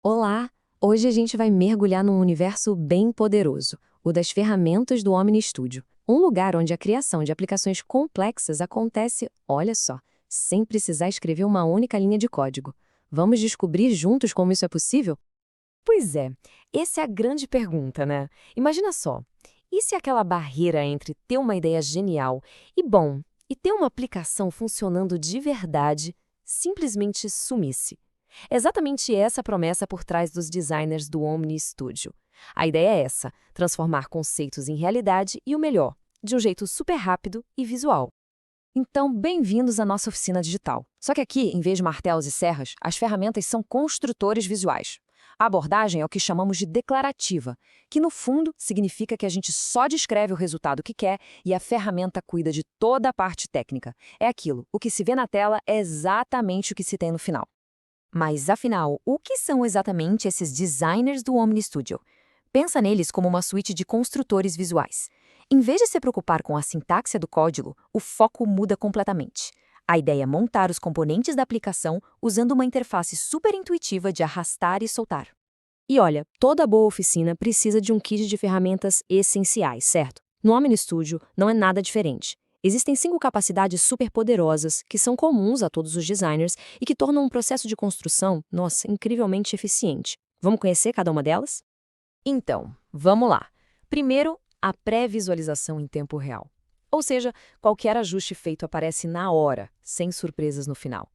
Olá! Hoje a gente vai mergulhar num universo bem poderoso, o das ferramentas do Omni Studio. Um lugar onde a criação de aplicações complexas acontece, olha só, sem precisar escrever uma única linha de código. Vamos descobrir juntos como isso é possível? Pois é, essa é a grande pergunta, né? Imagina só, e se aquela barreira entre ter uma ideia genial e ter uma aplicação funcionando de verdade simplesmente sumisse? É exatamente essa a promessa por trás dos designers do Omni Studio. A ideia é essa, transformar conceitos em realidade e o melhor, de um jeito super rápido e visual. Então, bem-vindos à nossa oficina digital. Só que aqui, em vez de martelos e serras, as ferramentas são construtores visuais. A abordagem é o que chamamos de declarativa, que no fundo significa que a gente só descreve o resultado que quer e a ferramenta cuida de toda a parte técnica. É aquilo, o que se vê na tela é exatamente o que se tem no final. Mas afinal, o que são exatamente esses designers do Omni Studio? Pensa neles como uma suíte de construtores visuais. Em vez de se preocupar com a sintaxe do código, o foco muda completamente. A ideia é montar os componentes da aplicação usando uma interface super intuitiva de arrastar e soltar. E olha, toda boa oficina precisa de um kit de ferramentas essenciais, certo? No Omni Studio não é nada diferente. Existem 5 capacidades superpoderosas que são comuns a todos os designers e que tornam um processo de construção, nossa, incrivelmente eficiente. Vamos conhecer cada uma delas? Então, vamos lá. Primeiro, a pré-visualização em tempo real. Ou seja, qualquer ajuste feito aparece na hora, sem surpresas no final.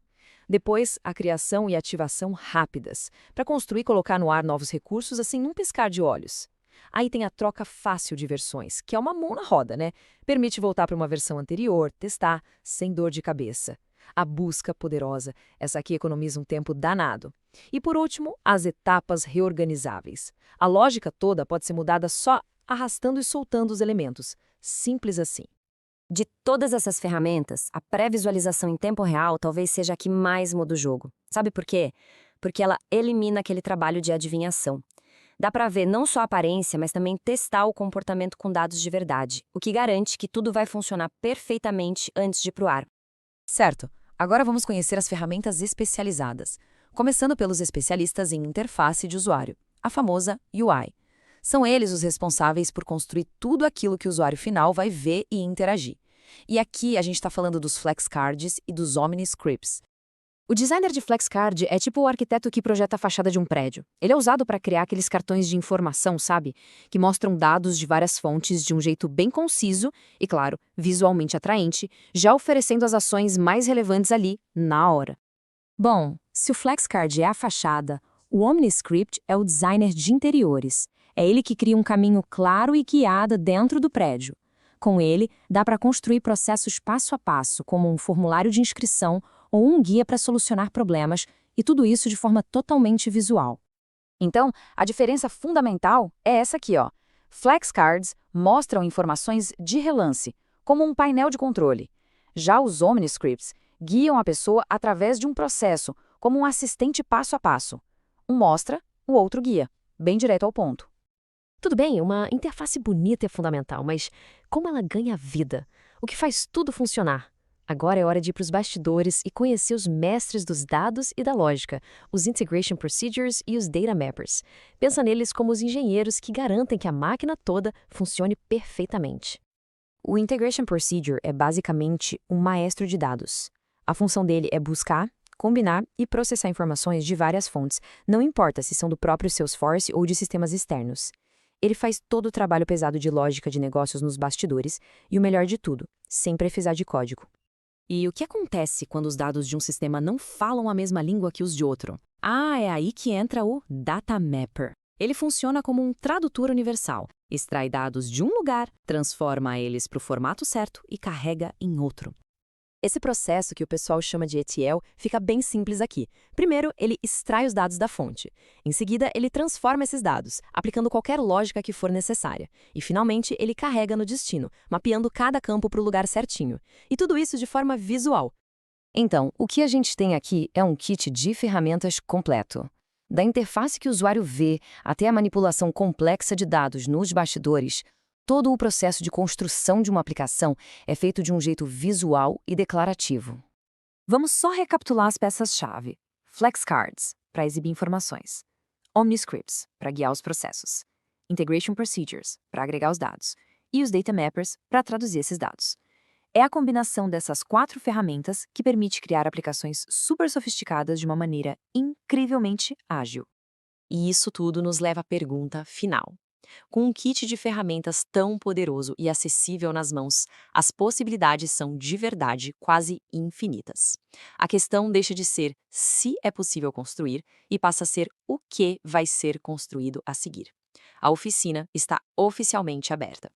Depois, a criação e ativação rápidas, para construir e colocar no ar novos recursos assim num piscar de olhos. Aí tem a troca fácil de versões, que é uma mão na roda, né? Permite voltar para uma versão anterior, testar, sem dor de cabeça. A busca poderosa, essa aqui economiza um tempo danado. E por último, as etapas reorganizáveis. A lógica toda pode ser mudada só arrastando e soltando os elementos. Simples assim. De todas essas ferramentas, a pré-visualização em tempo real talvez seja a que mais muda o jogo. Sabe por quê? Porque ela elimina aquele trabalho de adivinhação. Dá para ver não só a aparência, mas também testar o comportamento com dados de verdade, o que garante que tudo vai funcionar perfeitamente antes de ir pro ar. Certo, agora vamos conhecer as ferramentas especializadas, começando pelos especialistas em interface de usuário, a famosa UI. São eles os responsáveis por construir tudo aquilo que o usuário final vai ver e interagir. E aqui a gente está falando dos flexcards e dos OmniScripts. O designer de flexcard é tipo o arquiteto que projeta a fachada de um prédio. Ele é usado para criar aqueles cartões de informação, sabe? Que mostram dados de várias fontes de um jeito bem conciso e, claro, visualmente atraente, já oferecendo as ações mais relevantes ali, na hora. Bom, se o flexcard é a fachada, o OmniScript é o designer de interiores. É ele que cria um caminho claro e guiado dentro do prédio. Com ele, dá para construir processos passo a passo, como um formulário de inscrição ou um guia para solucionar problemas, e tudo isso de forma totalmente visual. Então, a diferença fundamental é essa aqui, ó. Flexcards mostram informações de relance, como um painel de controle. Já os OmniScripts guiam a pessoa através de um processo, como um assistente passo a passo. Um mostra, o outro guia, bem direto ao ponto. Tudo bem, uma interface bonita é fundamental, mas como ela ganha vida? O que faz tudo funcionar? Agora é hora de ir para os bastidores e conhecer os mestres dos dados e da lógica, os Integration Procedures e os Data Mappers. Pensa neles como os engenheiros que garantem que a máquina toda funcione perfeitamente. O Integration Procedure é basicamente um maestro de dados. A função dele é buscar, combinar e processar informações de várias fontes, não importa se são do próprio Salesforce ou de sistemas externos. Ele faz todo o trabalho pesado de lógica de negócios nos bastidores e o melhor de tudo, sem precisar de código. E o que acontece quando os dados de um sistema não falam a mesma língua que os de outro? Ah, é aí que entra o Data Mapper. Ele funciona como um tradutor universal. Extrai dados de um lugar, transforma eles para o formato certo e carrega em outro. Esse processo, que o pessoal chama de ETL, fica bem simples aqui. Primeiro, ele extrai os dados da fonte. Em seguida, ele transforma esses dados, aplicando qualquer lógica que for necessária. E, finalmente, ele carrega no destino, mapeando cada campo para o lugar certinho. E tudo isso de forma visual. Então, o que a gente tem aqui é um kit de ferramentas completo. Da interface que o usuário vê até a manipulação complexa de dados nos bastidores, todo o processo de construção de uma aplicação é feito de um jeito visual e declarativo. Vamos só recapitular as peças-chave. Flexcards, para exibir informações. OmniScripts, para guiar os processos, Integration Procedures, para agregar os dados, e os Data Mappers, para traduzir esses dados. É a combinação dessas 4 ferramentas que permite criar aplicações super sofisticadas de uma maneira incrivelmente ágil. E isso tudo nos leva à pergunta final. Com um kit de ferramentas tão poderoso e acessível nas mãos, as possibilidades são de verdade quase infinitas. A questão deixa de ser se é possível construir e passa a ser o que vai ser construído a seguir. A oficina está oficialmente aberta.